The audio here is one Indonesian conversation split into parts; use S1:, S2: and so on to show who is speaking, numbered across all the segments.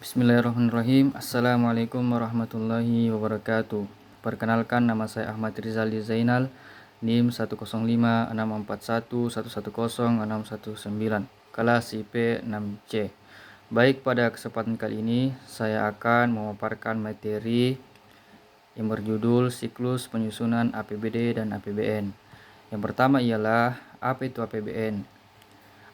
S1: Bismillahirrahmanirrahim. Assalamualaikum warahmatullahi wabarakatuh. Perkenalkan, nama saya Ahmad Rizaldi Zainal, NIM 1056411106119, kelas IP 6C. Baik, pada kesempatan kali ini saya akan memaparkan materi yang berjudul siklus penyusunan APBD dan APBN. Yang pertama ialah, apa itu APBN?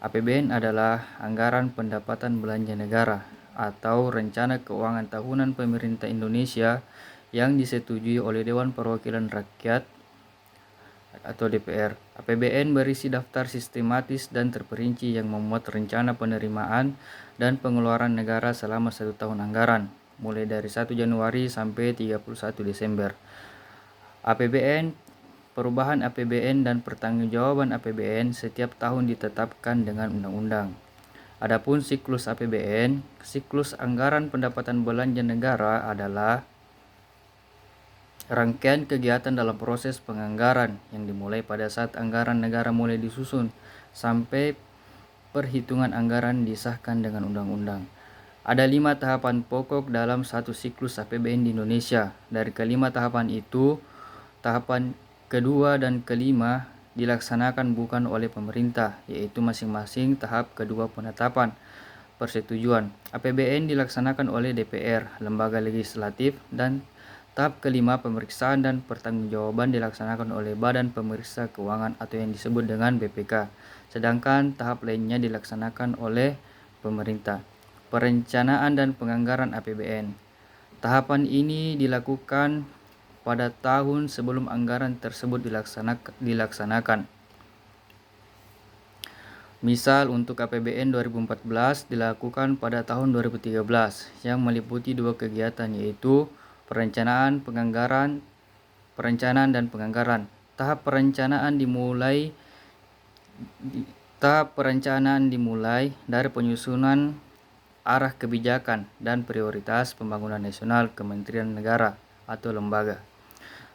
S1: APBN adalah Anggaran Pendapatan Belanja Negara atau Rencana Keuangan Tahunan Pemerintah Indonesia yang disetujui oleh Dewan Perwakilan Rakyat atau DPR. APBN berisi daftar sistematis dan terperinci yang memuat rencana penerimaan dan pengeluaran negara selama 1 tahun anggaran, mulai dari 1 Januari sampai 31 Desember. APBN, perubahan APBN dan pertanggungjawaban APBN setiap tahun ditetapkan dengan undang-undang. Adapun siklus APBN, siklus anggaran pendapatan belanja negara adalah rangkaian kegiatan dalam proses penganggaran yang dimulai pada saat anggaran negara mulai disusun sampai perhitungan anggaran disahkan dengan undang-undang. Ada 5 tahapan pokok dalam satu siklus APBN di Indonesia. Dari kelima tahapan itu, tahapan kedua dan kelima dilaksanakan bukan oleh pemerintah, yaitu masing-masing tahap kedua penetapan persetujuan APBN dilaksanakan oleh DPR, lembaga legislatif, dan tahap kelima pemeriksaan dan pertanggungjawaban dilaksanakan oleh Badan Pemeriksa Keuangan atau yang disebut dengan BPK, sedangkan tahap lainnya dilaksanakan oleh pemerintah. Perencanaan dan penganggaran APBN. Tahapan ini dilakukan pada tahun sebelum anggaran tersebut dilaksanakan. Misal, untuk APBN 2014 dilakukan pada tahun 2013 yang meliputi 2 kegiatan, yaitu perencanaan dan penganggaran. Tahap perencanaan dimulai dari penyusunan arah kebijakan dan prioritas pembangunan nasional Kementerian Negara atau lembaga,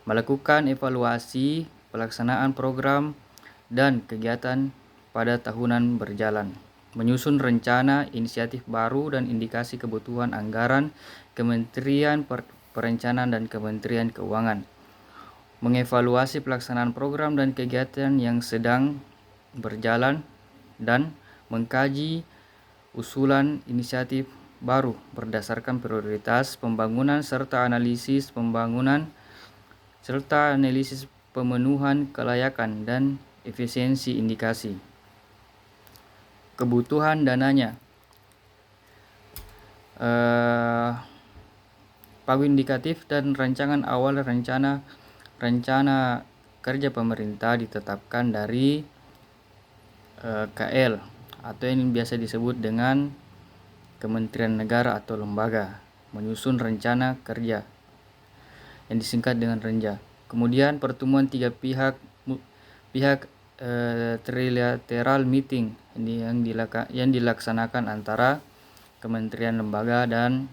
S1: melakukan evaluasi pelaksanaan program dan kegiatan pada tahunan berjalan, menyusun rencana, inisiatif baru dan indikasi kebutuhan anggaran Kementerian Perencanaan dan Kementerian Keuangan, mengevaluasi pelaksanaan program dan kegiatan yang sedang berjalan, dan mengkaji usulan inisiatif baru berdasarkan prioritas pembangunan serta analisis pemenuhan kelayakan dan efisiensi indikasi. Kebutuhan dananya. Pagu indikatif dan rancangan awal rencana kerja pemerintah ditetapkan dari KL atau yang biasa disebut dengan Kementerian Negara atau lembaga, menyusun rencana kerja yang disingkat dengan Renja. Kemudian pertemuan 3 pihak trilateral meeting yang dilaksanakan antara kementerian lembaga dan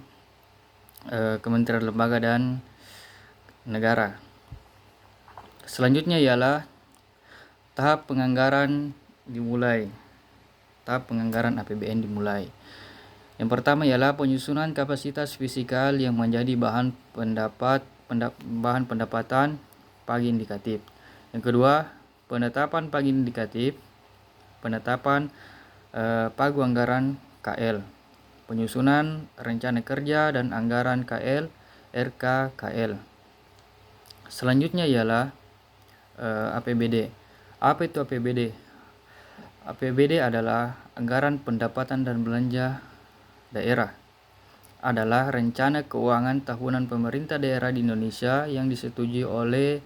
S1: negara. Selanjutnya ialah tahap penganggaran APBN dimulai. Yang pertama ialah penyusunan kapasitas fiskal yang menjadi bahan pendapatan pagu indikatif. Yang kedua, penetapan pagu indikatif, penetapan pagu anggaran KL, penyusunan rencana kerja dan anggaran KL, RKKL. Selanjutnya ialah APBD. Apa itu APBD? APBD adalah Anggaran Pendapatan dan Belanja Daerah. Adalah rencana keuangan tahunan pemerintah daerah di Indonesia yang disetujui oleh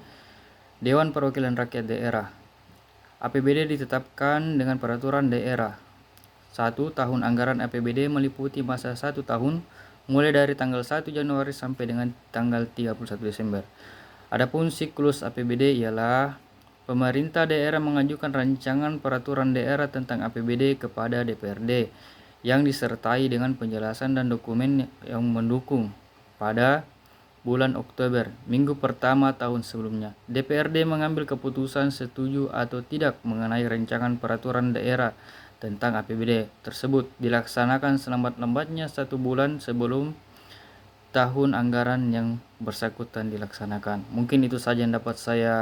S1: Dewan Perwakilan Rakyat Daerah. APBD ditetapkan dengan peraturan daerah. 1. Tahun anggaran APBD meliputi masa 1 tahun mulai dari tanggal 1 Januari sampai dengan tanggal 31 Desember. Adapun siklus APBD ialah pemerintah daerah mengajukan rancangan peraturan daerah tentang APBD kepada DPRD yang disertai dengan penjelasan dan dokumen yang mendukung. Pada bulan Oktober, minggu pertama tahun sebelumnya, DPRD mengambil keputusan setuju atau tidak mengenai rancangan peraturan daerah tentang APBD tersebut dilaksanakan selambat-lambatnya 1 bulan sebelum tahun anggaran yang bersangkutan dilaksanakan. Mungkin itu saja yang dapat saya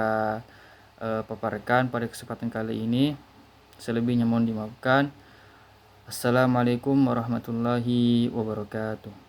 S1: paparkan pada kesempatan kali ini. Selebihnya mohon dimaafkan. Assalamualaikum warahmatullahi wabarakatuh.